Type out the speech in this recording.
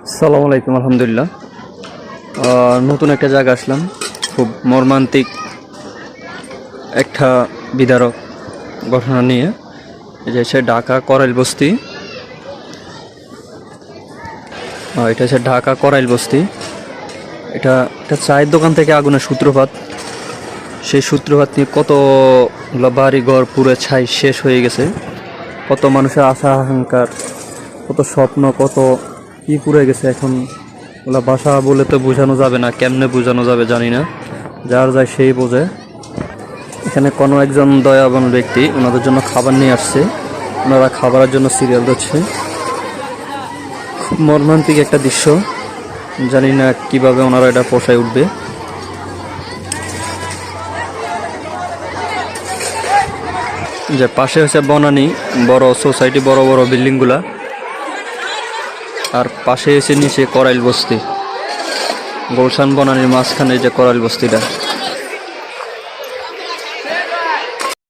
আসসালামু আলাইকুম। আলহামদুলিল্লাহ। নতুন একটা জায়গা আসলাম, খুব মর্মান্তিক একটা বিদারক ঘটনা নিয়ে। এই যে সে ঢাকা করাইল বস্তি, এটা হচ্ছে ঢাকা করাইল বস্তি। এটা একটা চায়ের দোকান থেকে আগুনের সূত্রপাত। সেই সূত্রপাত নিয়ে কতগুলো বাড়ি ঘর পুরো ছাই শেষ হয়ে গেছে, কত মানুষের আশা আকাঙ্ক্ষার, কত স্বপ্ন, কত কি পুড়ে গেছে। এখন ওগুলা ভাষা বলে তো বোঝানো যাবে না, কেমনে বোঝানো যাবে জানি না, যার যায় সেই বোঝে। এখানে কোনো একজন দয়াবান ব্যক্তি ওনাদের জন্য খাবার নিয়ে আসছে, ওনারা খাবারের জন্য সিরিয়াল দিচ্ছে। খুব মর্মান্তিক একটা দৃশ্য, জানি না কিভাবে ওনারা এটা পোষায় উঠবে। যে পাশে হচ্ছে বনানী বড় সোসাইটি, বড় বড় বিল্ডিংগুলা, আর পাশে এসে নিচে করাইল বস্তি। গুলশান বনানীর মাঝখানে যে করাইল বস্তিটা।